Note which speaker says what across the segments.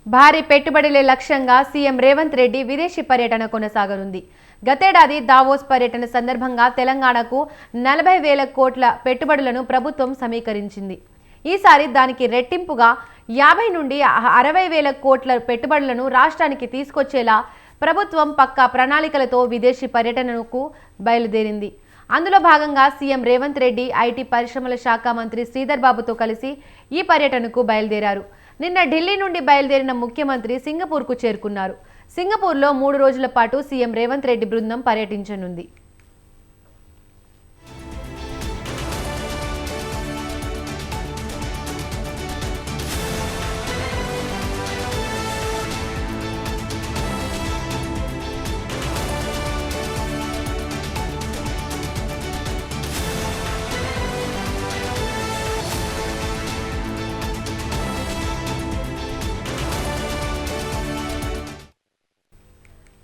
Speaker 1: భారీ పెట్టుబడులే లక్ష్యంగా సీఎం రేవంత్ రెడ్డి విదేశీ పర్యటన కొనసాగనుంది. గతేడాది దావోస్ పర్యటన సందర్భంగా తెలంగాణకు 40,000 కోట్ల పెట్టుబడులను ప్రభుత్వం సమీకరించింది. ఈసారి దానికి రెట్టింపుగా 50 నుండి 60,000 కోట్ల పెట్టుబడులను రాష్ట్రానికి తీసుకొచ్చేలా ప్రభుత్వం పక్కా ప్రణాళికలతో విదేశీ పర్యటనకు బయలుదేరింది. అందులో భాగంగా సీఎం రేవంత్ రెడ్డి ఐటీ పరిశ్రమల శాఖ మంత్రి శ్రీధర్ బాబుతో కలిసి ఈ పర్యటనకు బయలుదేరారు. నిన్న ఢిల్లీ నుండి బయలుదేరిన ముఖ్యమంత్రి సింగపూర్కు చేరుకున్నారు. సింగపూర్లో 3 రోజుల పాటు సీఎం రేవంత్ రెడ్డి బృందం పర్యటించనుంది.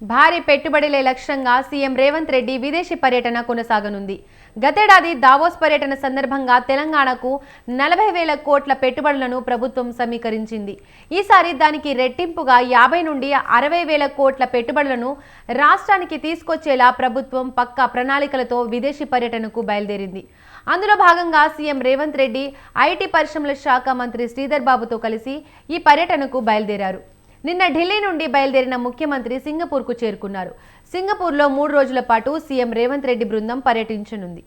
Speaker 1: భారీ పెట్టుబడులే లక్ష్యంగా సీఎం రేవంత్ రెడ్డి విదేశీ పర్యటన కొనసాగనుంది. గతేడాది దావోస్ పర్యటన సందర్భంగా తెలంగాణకు 40,000 కోట్ల పెట్టుబడులను ప్రభుత్వం సమీకరించింది. ఈసారి దానికి రెట్టింపుగా 50 నుండి 60,000 కోట్ల పెట్టుబడులను రాష్ట్రానికి తీసుకొచ్చేలా ప్రభుత్వం పక్కా ప్రణాళికలతో విదేశీ పర్యటనకు బయలుదేరింది. అందులో భాగంగా సీఎం రేవంత్ రెడ్డి ఐటీ పరిశ్రమల శాఖ మంత్రి శ్రీధర్ బాబుతో కలిసి ఈ పర్యటనకు బయలుదేరారు. నిన్న ఢిల్లీ నుండి బయలుదేరిన ముఖ్యమంత్రి సింగపూర్కు చేరుకున్నారు. సింగపూర్లో 3 రోజుల పాటు సీఎం రేవంత్ రెడ్డి బృందం పర్యటించనుంది.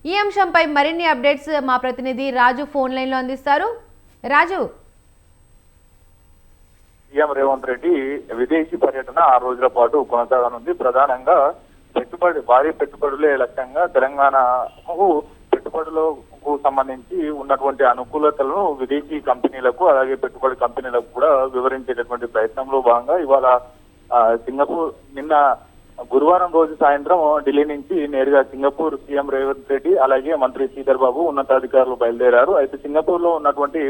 Speaker 1: ఈ అంశంపై మరిన్ని అప్డేట్స్ మా ప్రతినిధి రాజు ఫోన్ లైన్లో అందిస్తారు. రాజు,
Speaker 2: సీఎం రేవంత్ రెడ్డి విదేశీ పర్యటన 6 రోజుల పాటు కొనసాగనుంది. ప్రధానంగా భారీ పెట్టుబడులే లక్ష్యంగా తెలంగాణకు పెట్టుబడులకు సంబంధించి ఉన్నటువంటి అనుకూలతలను విదేశీ కంపెనీలకు అలాగే పెట్టుబడి కంపెనీలకు కూడా వివరించేటటువంటి ప్రయత్నంలో భాగంగా ఇవాళ సింగపూర్ నిన్న గురువారం రోజు సాయంత్రం ఢిల్లీ నుంచి నేరుగా సింగపూర్ సీఎం రేవంత్ రెడ్డి అలాగే మంత్రి శ్రీధర్ బాబు ఉన్నతాధికారులు బయలుదేరారు. అయితే సింగపూర్ లో ఉన్నటువంటి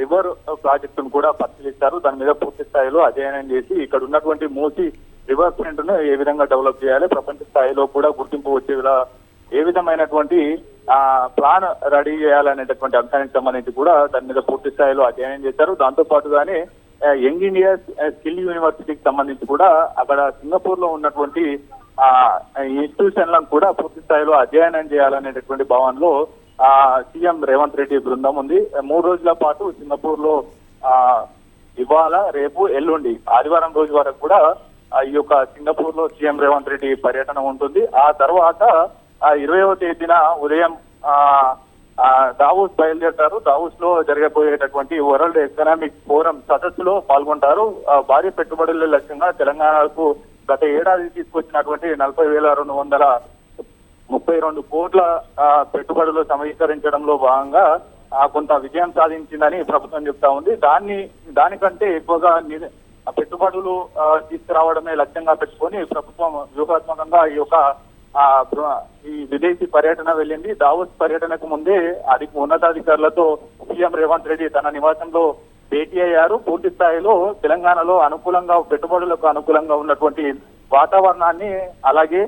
Speaker 2: రివర్ ప్రాజెక్టును కూడా పరిశీలిస్తారు. దాని మీద పూర్తి స్థాయిలో అధ్యయనం చేసి ఇక్కడ ఉన్నటువంటి మూసి రివర్ ఫ్రంట్ ను ఏ విధంగా డెవలప్ చేయాలి, ప్రపంచ స్థాయిలో కూడా గుర్తింపు వచ్చేలా ఏ విధమైనటువంటి ప్లాన్ రెడీ చేయాలనేటటువంటి అంశానికి సంబంధించి కూడా దాని మీద పూర్తి స్థాయిలో అధ్యయనం చేశారు. దాంతో పాటుగానే యంగ్ ఇండియా స్కిల్ యూనివర్సిటీకి సంబంధించి కూడా అక్కడ సింగపూర్ లో ఉన్నటువంటి ఇన్స్టిట్యూషన్లను కూడా పూర్తి స్థాయిలో అధ్యయనం చేయాలనేటటువంటి భావనలో సీఎం రేవంత్ రెడ్డి బృందం ఉంది. 3 రోజుల పాటు సింగపూర్ లో ఇవాళ రేపు ఎల్లుండి ఆదివారం రోజు వరకు కూడా ఈ యొక్క సింగపూర్ లో సీఎం రేవంత్ రెడ్డి పర్యటన ఉంటుంది. ఆ తర్వాత 20వ తేదీన ఉదయం దావోస్ బయలుదేరతారు. దావోస్ లో జరగబోయేటటువంటి వరల్డ్ ఎకనామిక్ ఫోరం సదస్సులో పాల్గొంటారు. భారీ పెట్టుబడుల లక్ష్యంగా తెలంగాణకు గత ఏడాది తీసుకొచ్చినటువంటి 40,232 కోట్ల పెట్టుబడులు సమీకరించడంలో భాగంగా కొంత విజయం సాధించిందని ప్రభుత్వం చెప్తా ఉంది. దానికంటే ఎక్కువగా పెట్టుబడులు తీసుకురావడమే లక్ష్యంగా పెట్టుకొని ప్రభుత్వం వ్యూహాత్మకంగా ఈ విదేశీ పర్యటన వెళ్ళింది. దావోస్ పర్యటనకు ముందే ఉన్నతాధికారులతో సీఎం రేవంత్ రెడ్డి తన నివాసంలో భేటీ అయ్యారు. పూర్తి స్థాయిలో తెలంగాణలో పెట్టుబడులకు అనుకూలంగా ఉన్నటువంటి వాతావరణాన్ని అలాగే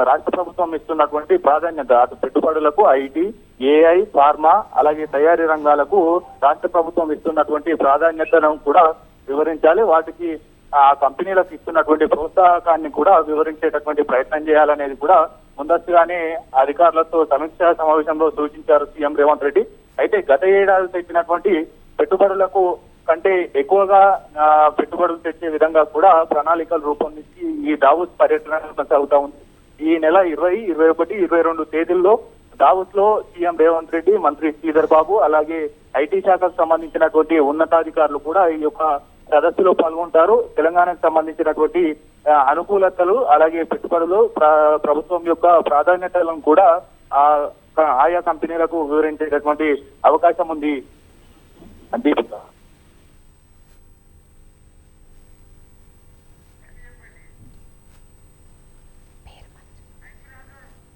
Speaker 2: రాష్ట్ర ప్రభుత్వం ఇస్తున్నటువంటి ప్రాధాన్యత అటు పెట్టుబడులకు ఐటీ, ఏఐ, ఫార్మా అలాగే తయారీ రంగాలకు రాష్ట్ర ప్రభుత్వం ఇస్తున్నటువంటి ప్రాధాన్యతను కూడా వివరించాలి. వాటికి ఆ కంపెనీలకు ఇస్తున్నటువంటి ప్రోత్సాహకాన్ని కూడా వివరించేటటువంటి ప్రయత్నం చేయాలనేది కూడా ముందస్తుగానే అధికారులతో సమీక్షా సమావేశంలో సూచించారు సీఎం రేవంత్ రెడ్డి. అయితే గత ఏడాది తెచ్చినటువంటి పెట్టుబడులకు కంటే ఎక్కువగా పెట్టుబడులు తెచ్చే విధంగా కూడా ప్రణాళికలు రూపొందించి ఈ దావోస్ పర్యటన కొనసాగుతా ఉంది. ఈ నెల 20, 21, 22 తేదీల్లో దావోస్ లో సీఎం రేవంత్ రెడ్డి, మంత్రి శ్రీధర్ బాబు అలాగే ఐటీ శాఖకు సంబంధించినటువంటి ఉన్నతాధికారులు కూడా ఈ యొక్క సదస్సులో పాల్గొంటారు. తెలంగాణకు సంబంధించినటువంటి అనుకూలతలు అలాగే పెట్టుబడులు ప్రభుత్వం యొక్క ప్రాధాన్యతలను కూడా ఆయా కంపెనీలకు వివరించేటటువంటి అవకాశం ఉంది. దీపిక.